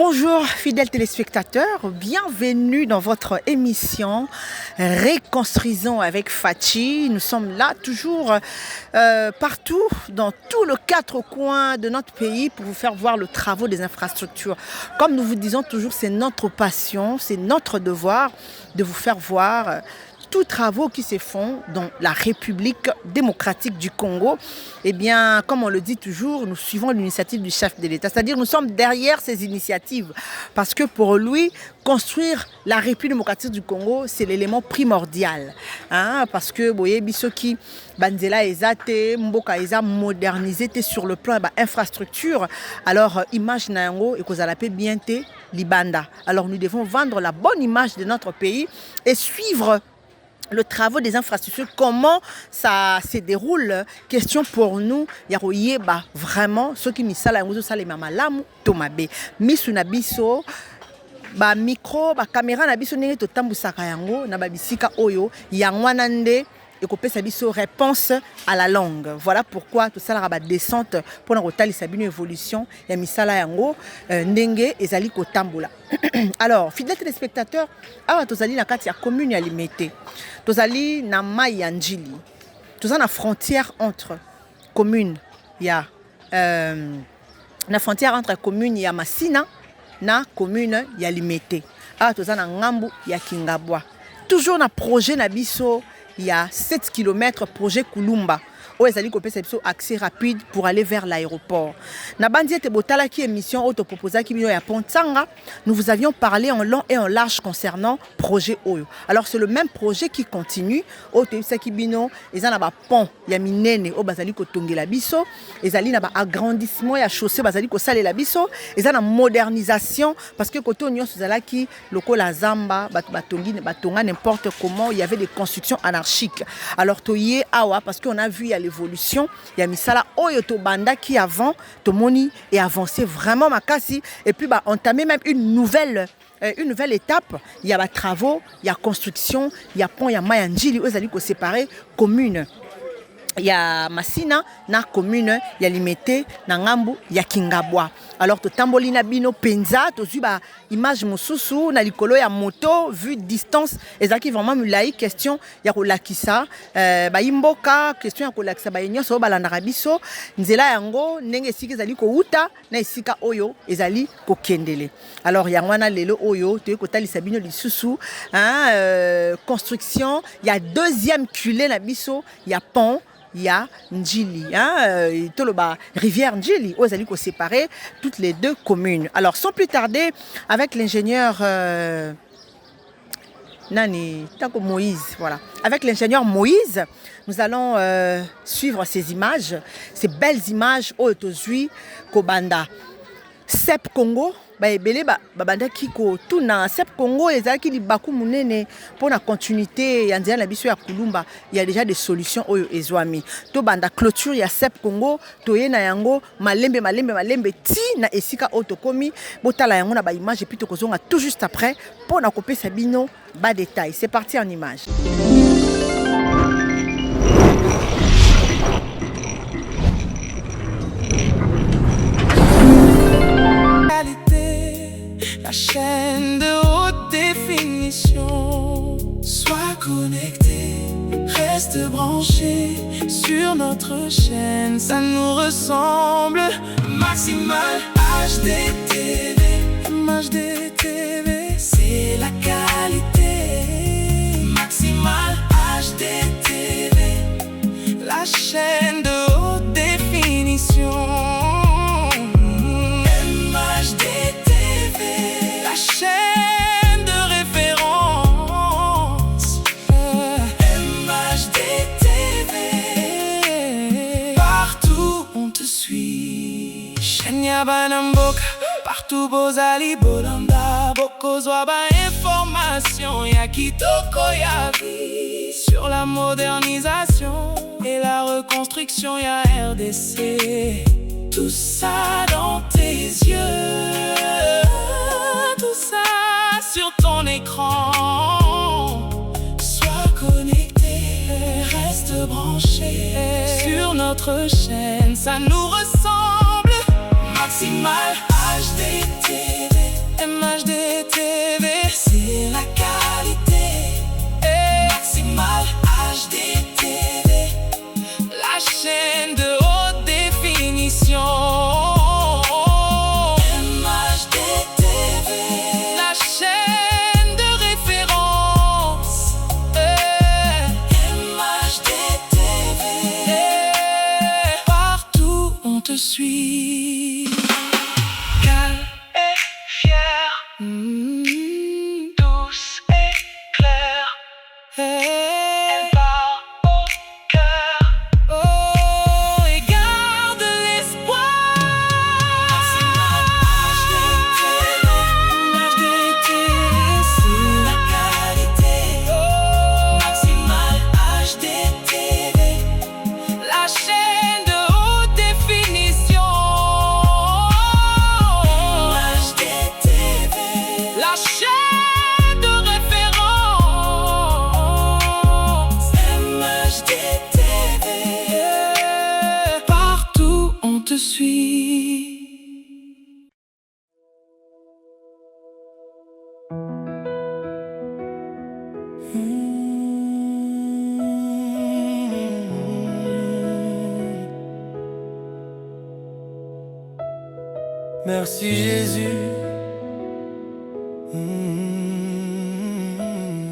Bonjour fidèles téléspectateurs, bienvenue dans votre émission Reconstruisons avec Fachi. Nous sommes là toujours partout, dans tous les quatre coins de notre pays pour vous faire voir le travail des infrastructures. Comme nous vous disons toujours, c'est notre passion, c'est notre devoir de vous faire voir tous les travaux qui se font dans la République démocratique du Congo. Eh bien, comme on le dit toujours, nous suivons l'initiative du chef de l'État. C'est-à-dire, nous sommes derrière ces initiatives. Parce que pour lui, construire la République démocratique du Congo, c'est l'élément primordial. Parce que, vous voyez, Bisoki, Banzela Ezate, Mboka Eza modernisé sur le plan infrastructure. Alors, image Nayango et Kozalape Bienté, Libanda. Alors, nous devons vendre la bonne image de notre pays et suivre le travail des infrastructures, comment ça se déroule. Question pour nous, il vraiment ceux qui misala yango ça les mamalamu tomabe misuna biso ba micro ba caméra na biso ndenge totambusaka yango na ba bisika oyo yangwana nde ekopesa biso réponse à la langue. Voilà pourquoi tout ça la descente pour na kotalisa bino évolution ya misala yango ndenge ezali kotambola. Alors, fidèles téléspectateurs, awa tozali na kati ya commune ya Limete. Tozali na mai ya Njili. Tozali na frontière entre commune ya na frontière entre commune ya Masina na commune ya Limete. Awa tozali na ngambu ya Kingabwa. Toujours na projet na biso, il y a 7 km projet Kulumba. Où ils allaient copier accès rapide pour aller vers l'aéroport. Na bandi te botala qui émission auto proposa qui vient à Pontanga, nous vous avions parlé en long et en large concernant projet Oyo. Alors c'est le même projet qui continue. Auto qui bino, ils en a ba pont, ya minene au bazali ko tongela biso, ils allaient na ba agrandissement ya chaussée bazali ko sale la biso, ils en a modernisation parce que koto nyon suzala qui loko la zamba batongi batonga n'importe comment, il y avait des constructions anarchiques. Alors toyé awa parce qu'on a vu l'évolution, il y a misala oyoto banda qui avant tomoni et avancé vraiment makasi et puis entamer même une nouvelle étape. Il y a travaux, il y a construction, il y a pont, il y a mayanjili où ils allaient séparer commune. Il y a Masina na commune, il y a Limete na ngambu, il y a Kingabwa. Alors to tambolina bino penza to zuba image mususu na likolo ya moto vue distance ezaki vraiment mulai question ya kolakisa ba imboka question ya kolakisa ba nyonso balanda biso nzela yango ndenge siki ezali ko uta na esika oyo ezali ko kendele. Alors yangwana lelo oyo to kotalisa bino lisusu construction, il y a deuxième culé na biso, il y a pont, il y a Njili, rivière Njili, où ils allaient séparer toutes les deux communes. Alors, sans plus tarder, avec l'ingénieur Moïse, voilà. Avec l'ingénieur Moïse, nous allons suivre ces images, ces belles images au Tozui, Kobanda. Sep Congo, banda kiko tuna Sep Congo ezaki li baku munene pour la continuité ya nzela na biso ya Kulumba, il y a déjà des solutions oyo ezwami. To banda clôture ya Sep Congo, toye na yango malembe ti na esika otokomi, botala yango na ba image et puis to kozonga tout juste après pour na couper sabino ba détail. C'est parti en image. La chaîne de haute définition. Sois connecté, reste branché sur notre chaîne, ça nous ressemble. Maximal HDTV, HDTV, c'est la qualité. Maximal HDTV, la chaîne de haute définition. Chaîne de référence, MHDTV. Partout on te suit. Chenya Banamboka, partout Bozali Bolanda. Boko Zwaba information, ya Kitoko ya vie. Sur la modernisation et la reconstruction, ya RDC. Tout ça dans tes yeux. Tout ça sur ton écran. Sois connecté, reste branché sur notre chaîne, ça nous ressemble. Maximal HDTV. MHD TV, c'est la qualité. Maximal HD TV, la chaîne de haute définition. MHD TV, la chaîne de référence. MHD TV, partout on te suit. Calme et fière, douce et claire. Elle part au cœur, oh, et garde l'espoir. Maximal HD TV, c'est la qualité. Maximal HD TV, la chaîne de haute définition. MHD TV, la chaîne de référence. MHD TV, partout on te suit. Merci Jésus,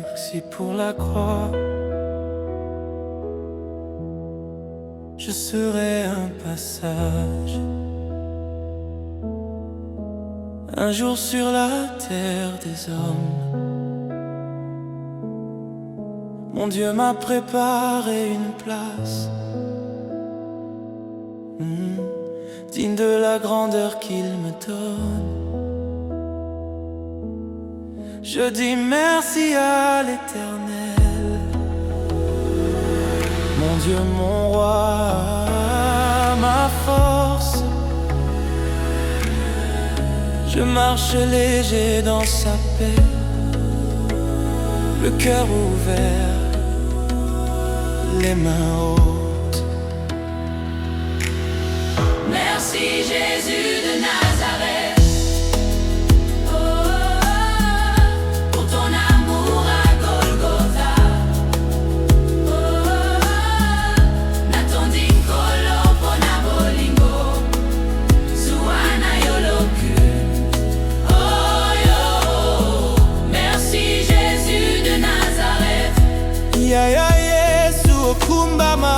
merci pour la croix. Je serai un passage, un jour sur la terre des hommes. Mon Dieu m'a préparé une place, digne de la grandeur qu'il me donne. Je dis merci à l'Éternel, mon Dieu, mon roi, ma force. Je marche léger dans sa paix, le cœur ouvert, les mains hautes. Merci Jésus de Nazareth, pour ton amour à Golgotha. Natondi kolo pona bolingo, suana yoloku. Oh yo, merci Jésus de Nazareth. Ya ya Yesu okumbama.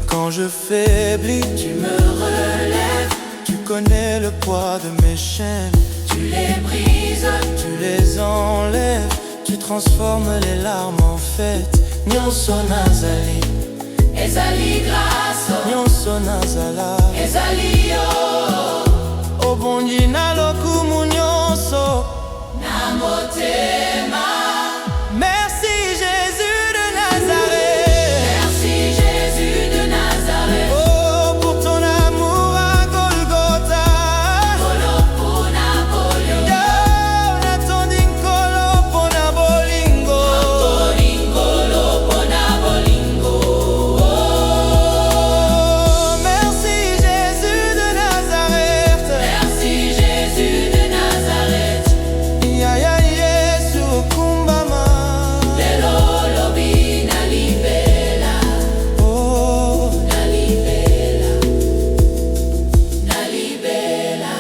Quand je faiblis, tu me relèves. Tu connais le poids de mes chaînes. Tu les brises, tu les enlèves. Tu transformes les larmes en fête. Nyonso nazali, ezali grâce, nyonso nazala, ezali yo. Obongi na lokumu nyonso na motema. Merci Jésus de Nazareth. Merci Jésus de Nazareth. Oh, pour ton amour à Golgotha. Kolo pona bolingo. Yo, natondi kolo pona bolingo. Kolo pona bolingo. Oh, merci Jésus de Nazareth. Merci Jésus de Nazareth. Ya ya Yesu okumbama. Lelo lobi na libela, Oh, na libela, na libela.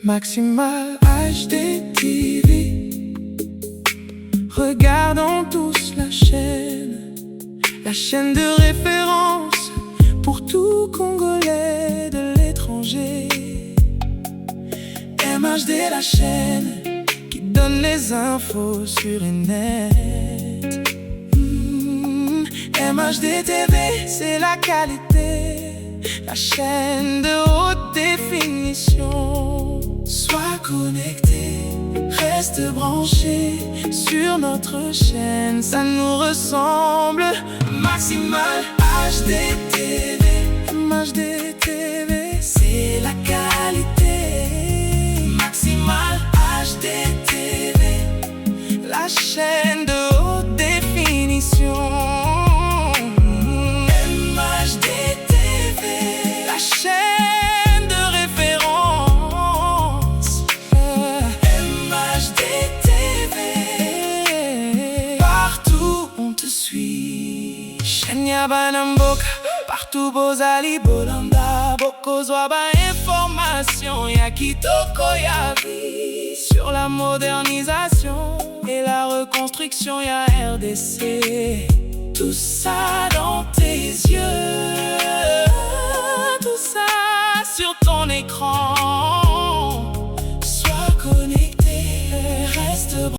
Maximal HD TV, regardons tous la chaîne de référence pour tout Congolais de l'étranger. MHD, la chaîne qui donne les infos sur le net. MHD TV, c'est la qualité. la chaîne de haute définition. Sois connecté, reste branché sur notre chaîne, ça nous ressemble. Maximal HDTV, HDTV, c'est la qualité. Maximal HDTV, la chaîne de haute définition. MHDTV, la chaîne de référence. MHDTV, partout on te suit. Shenya Banamboka, partout Bozali Bolanda. Boko Zwaba information, ya Kitoko ya vie. Sur la modernisation et la reconstruction, y'a RDC. Tout ça dans tes yeux, tout ça sur ton écran. Sois connecté, reste branché.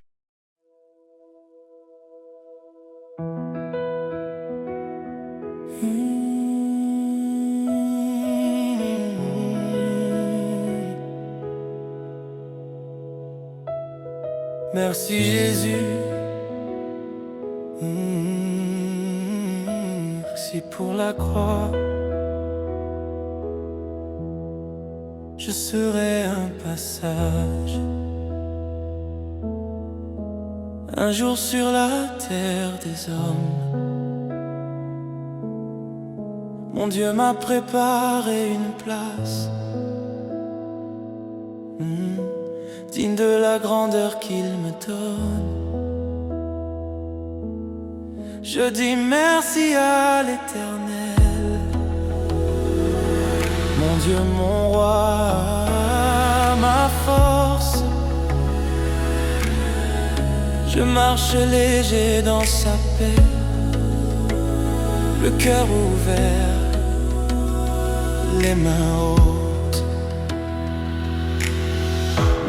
Merci Jésus, merci pour la croix. Je serai un passage, un jour sur la terre des hommes. Mon Dieu m'a préparé une place, digne de la grandeur qu'il me donne. Je dis merci à l'Éternel, mon Dieu, mon roi, ma force. Je marche léger dans sa paix, le cœur ouvert, les mains hautes.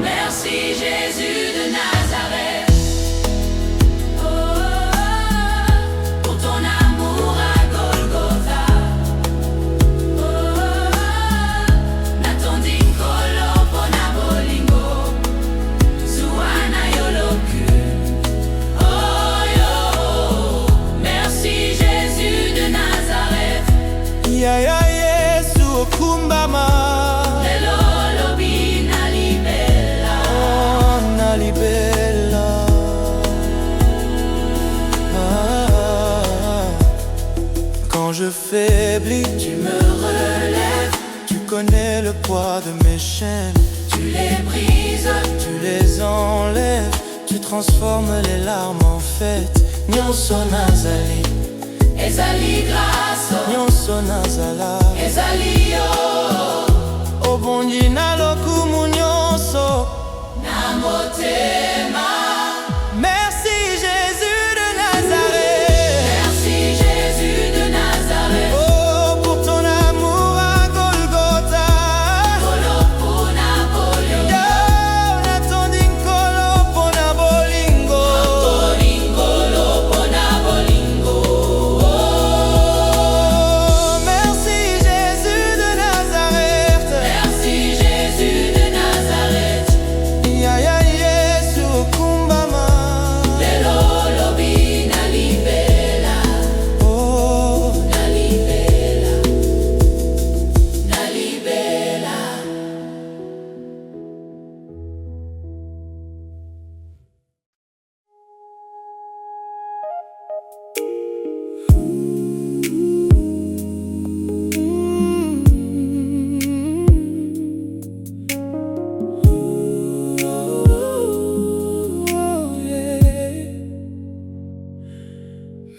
Merci Jésus de Nazareth, oh, pour ton amour à Golgotha. Oh, Natondin kolo pona bolingo, Zuana yoloku. Oh yo, merci Jésus de Nazareth. Ya ya Yesu okumbama. Quand je faiblis, tu me relèves. Tu connais le poids de mes chaînes. Tu les brises, tu les enlèves. Tu transformes les larmes en fête. Nyonso nazali, ezali grâce, nyonso nazala, ezali yo. Obongi na lokumu nyonso na motema. Merci Jésus de Nazareth. Merci Jésus de Nazareth. Oh, pour ton amour à Golgotha. Kolo pona bolingo. Yo, natondin kolo pona bolingo. Kolo pona bolingo. Oh, merci Jésus de Nazareth. Merci Jésus de Nazareth. Ya ya Yesu okumbama. Lelo lobi na libela, Oh, na libela, na libela.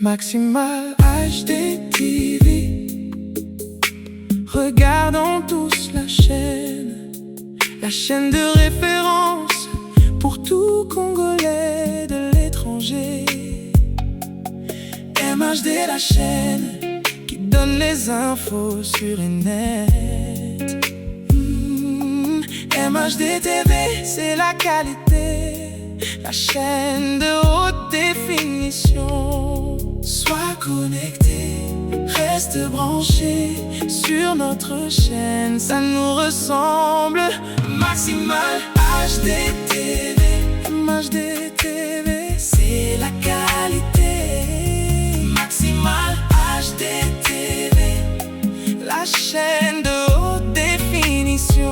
Maximal HDTV, regardons tous la chaîne de référence pour tout Congolais de l'étranger. MHD, la chaîne qui donne les infos sur Internet. MHD TV, c'est la qualité, la chaîne de haute définition. Sois connecté, reste Reste branché sur notre chaîne, ça nous ressemble. Maximal HDTV, MHDTV, c'est la qualité. Maximal HDTV, la chaîne de haute définition.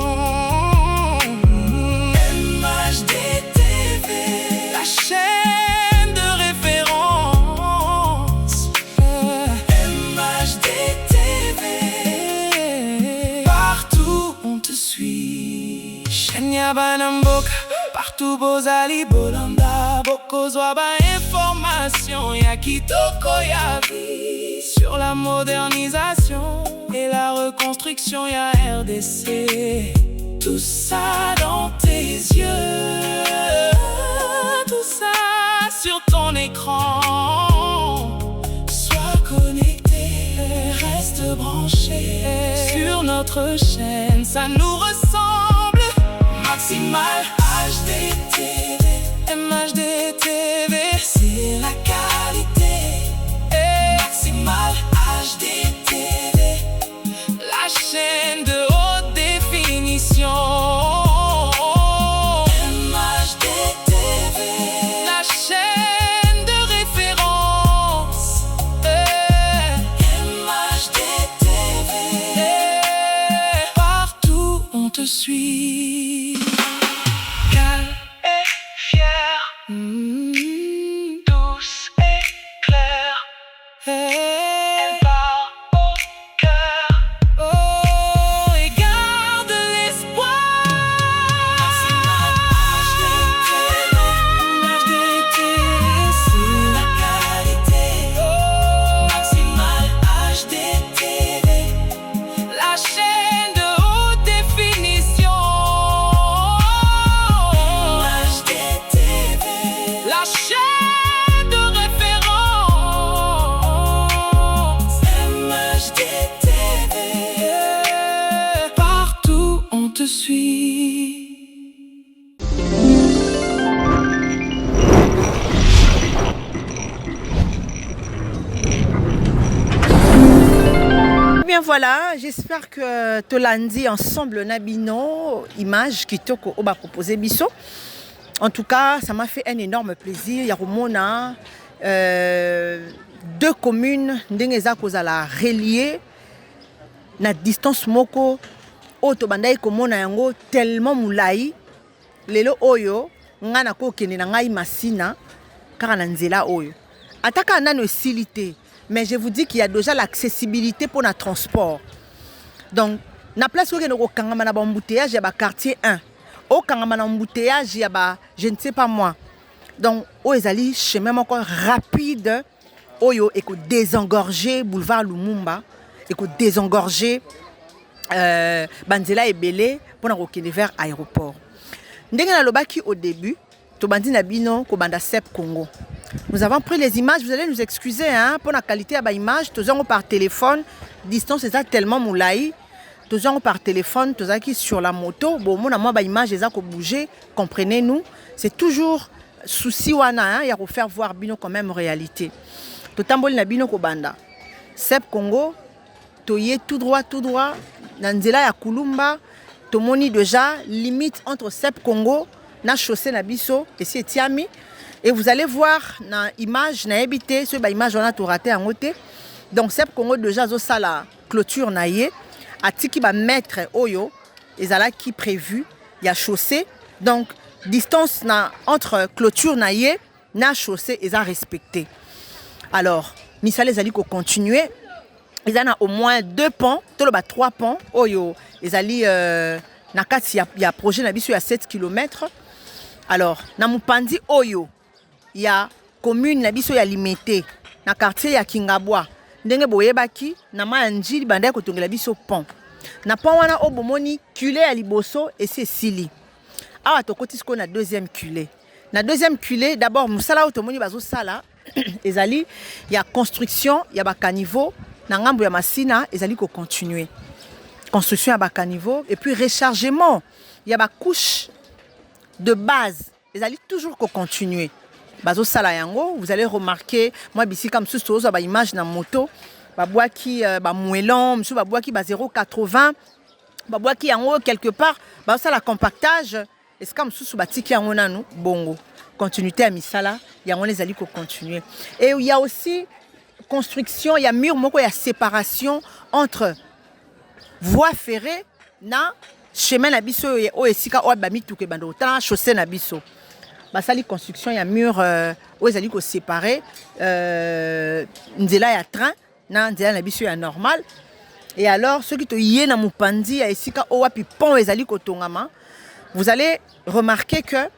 MHDTV, la chaîne de référence. MHDTV, partout on te suit. Shenya Banamboka, partout Bozali Bolanda. Bokozwa ba information, ya kitoko ya vie. Sur la modernisation et la reconstruction, ya RDC. Tout ça dans tes yeux, tout ça sur ton écran. Sois connecté, reste branché sur notre chaîne, ça nous ressemble. Maximal HDTV, MHDTV, c'est la qualité. Maximal HDTV, la chaîne de haute définition. MHDTV, la chaîne de référence. MHDTV, partout on te suit. Calme et fière, douce et claire. Elle part au cœur, oh, et garde l'espoir. Maximal HDTV, c'est la qualité. Maximal HDTV, la chaîne de haute définition. MHDTV, la chaîne de référence. MHDTV, partout on te suit. Bien voilà, j'espère que Tolandi ensemble Nabino, image qui te va proposer biso. En tout cas, ça m'a fait un énorme plaisir. Yarumona, deux communes, ndengeza kozala reliées, na distance moko, otobandai komona yango tellement moulai. Lelo oyo, ngana ko kene na ngai masina, kaka na nzela oyo. Ataka nano silité. Mais je vous dis qu'il y a déjà l'accessibilité pour le transport. Donc, na place où il y a un embouteillage, il y a un quartier 1. Au Kangama embouteillage, il y a je ne sais pas moi. Donc, au Ezali, chemin encore rapide, au yo et désengorger boulevard Lumumba, et désengorger Banzela et Belé pour aller vers l'aéroport. Ndenge lobaki au début, tobandi na bino ko banda Sep Congo. Nous avons pris les images, vous allez nous excuser hein, pour la qualité de l'image. Tous gens par téléphone, distance est tellement moulaï. Tous gens par téléphone, tous gens qui sur la moto. Bon, moi, la image est bouger. Comprenez-nous, c'est toujours souci wana, il y a faire voir bino quand même réalité. Tout tambol na bino ko banda. Sep Congo, toye tout droit. Nanzela ya Kulumba, tomoni déjà limite entre Sep Congo na chaussée na biso et c'est Tiami. Et vous allez voir dans l'image, dans l'habité, sur l'image, on a tout raté en côté. Donc, Sep Congo déjà, ça la clôture naïe. À tiki va mettre oyo, et là qui prévu, il y a chaussée. Donc, distance entre clôture naïe, na chaussée, et ça respecté. Alors, Missale Zali ko continuer. Ils en a au moins 2 ponts, tout le bas 3 ponts. Oyo, ils allient nakati il y a projet na biso il y a 7 km. Alors, na Mupandi Oyo. Il y a commune na biso ya limité na quartier ya Kingabwa ndenge boyebaki na manjili banda ko tongela biso pont na pont wana obomoni culé ya liboso et c'est sili awa to kotisko na deuxième culé d'abord musala otomoni bazo sala ezali ya construction ya ba caniveau na ngambo ya masina ezali ko continuer construction ya ba caniveau et puis rechargement ya ba couche de base ezali toujours ko continuer. Bazo sala yango, vous allez remarquer, moi ici comme sous ba image na moto, babwaki moellon, monsieur babwaki 0,80, babwaki yango quelque part, ça la compactage, et c'est comme sous batiki yango nanu bongo. Continuité à misala, yango les ali ko continuer. Et il y a aussi construction, il y a mur moko, il y a séparation entre voie ferrée na chemin na biso o esika o ba mituke bando ta chaussée na biso. Basali construction, il y a mur o ezali ko séparer nzela ya train na nzela na biso ya normal. Et alors ceux qui te yé na mupandi ya esika o wapi pont ezali ko tongama, vous allez remarquer que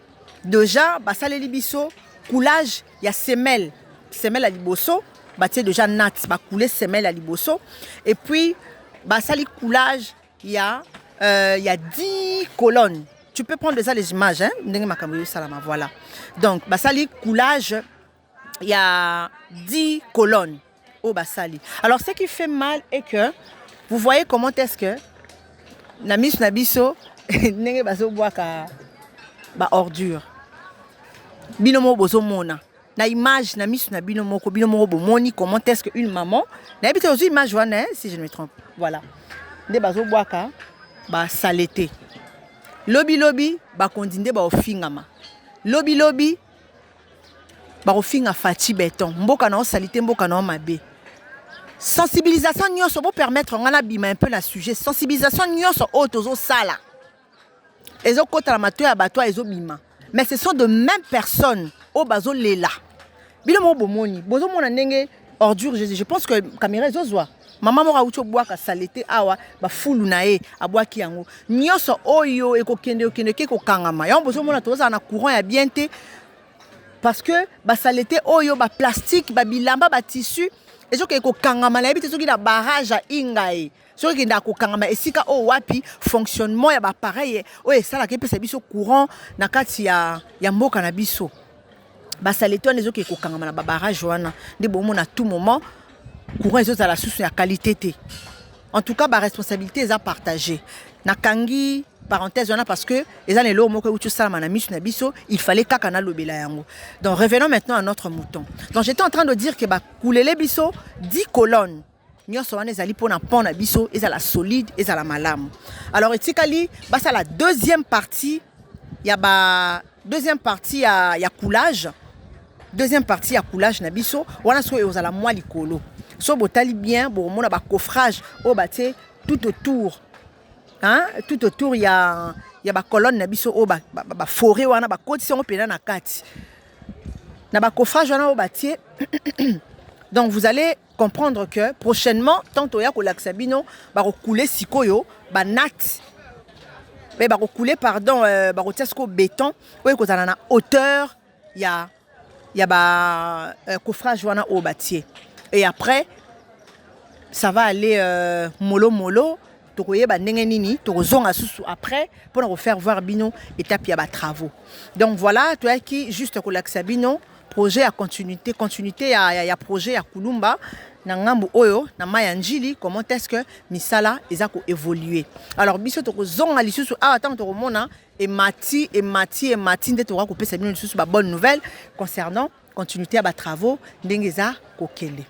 déjà basali libiso coulage, il y a semelle à liboso, batie déjà nat ba couler semelle à liboso, et puis basali coulage, il y a 10 colonnes. Tu peux prendre déjà les images, hein? Voilà. Donc basali coulage, il y a 10 colonnes au basali. Alors ce qui fait mal est que vous voyez comment est-ce que namis nabiso nenge baso boaka ba ordure. Binomo bozo mona. Na image na misu na binomo bomoni comment est-ce qu'une maman na habite aussi image wana si je ne me trompe. Voilà. Nde bazo boaka ba saleté. Lobi ba kondinde ba ofingama. Lobi ba ofinga fati béton. Mboka na salité mboka na mabe. Sensibilisation nyonso pour permettre ngana bima un peu la sujet. Sensibilisation nyonso otozo sala. Ezo kota la mato ya bato ezo bima. Mais ce sont de mêmes personnes au bazo lela. Bilomo bomoni, bozo mona ndenge ordure, je pense que caméra ezozwa. Maman mora ucho boaka saleté awa ba fulu na e abwaki yango. Nyonso oyo ekokende ke ko kangama. Ya bozo mona toza na courant ya bien te parce que ba saleté oyo ba plastique, ba bilamba, ba tissu ezoke ko kangama na ebite soki na barrage a ingae. Soki kenda ko kangama esika o wapi fonctionnement ya ba appareil o esala ke pesa biso courant na kati ya mboka na biso. Ba saleté on ezoke ko kangama na ba barrage wana ndi bomo na tout moment courant ezota la source ya qualité te. En tout cas ba responsabilité est à partager. Na kangi parenthèse wana parce que eza lelo moko utu salama na misu na biso, il fallait kaka na lobela yango. Donc revenons maintenant à notre mouton. Donc j'étais en train de dire que ba koulele biso 10 colonnes. Nyonso wana ezali pona pont na biso, ezala solide, ezala malamu. Alors etikali basa la deuxième partie, il y a deuxième partie ya coulage. Deuxième partie ya coulage na biso, wana so ezala moi likolo. So botali bien, bon mona ba coffrage o baté tout autour. Hein? Tout autour il y a ba colonne na biso o ba forêt wana ba koti on pena na kati. Na ba coffrage wana o baté. Donc vous allez comprendre que prochainement tant oya ko laksabino ba recouler sikoyo ba nat. Mais ba recouler pardon ba rotiasko béton oyo ko na hauteur il y a ba coffrage wana o bâtier. Et après ça va aller mollo tokoyeba ndenge nini tokozonga susu après pour nous faire voir bino étape ya ba travaux. Donc voilà toi qui juste ko laksabino projet à continuité ya projet à Kulumba na ngambu oyo na mayanjili comment est-ce que misala ezako évoluer. Alors biso tokozonga lisusu attends tokomona et mati nde to ko pesa bino lisusu ba bonne nouvelle concernant continuité à ba travaux ndengeza kokele.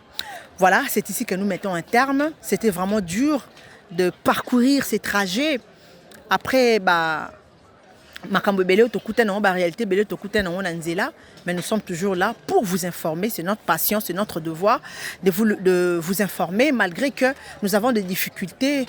Voilà, c'est ici que nous mettons un terme. C'était vraiment dur de parcourir ces trajets après makambo belé tokuta na réalité belé tokuta na nzela, mais nous sommes toujours là pour vous informer, c'est notre passion, c'est notre devoir de vous informer malgré que nous avons des difficultés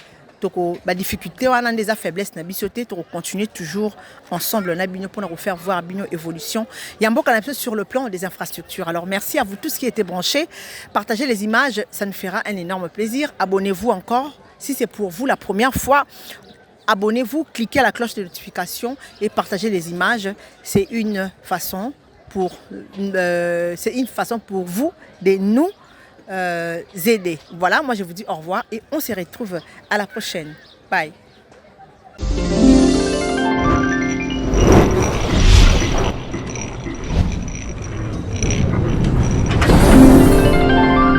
difficulté on a des faiblesses na bisoté to continuer toujours ensemble na bino pour nous faire voir bino évolution. Il y a un beau canapé sur le plan des infrastructures. Alors merci à vous tous qui étaient branchés, partagez les images, ça nous fera un énorme plaisir. Abonnez-vous encore si c'est pour vous la première fois. Abonnez-vous, cliquez à la cloche de notification et partagez les images. C'est une façon pour vous de nous aider. Voilà, moi je vous dis au revoir et on se retrouve à la prochaine. Bye.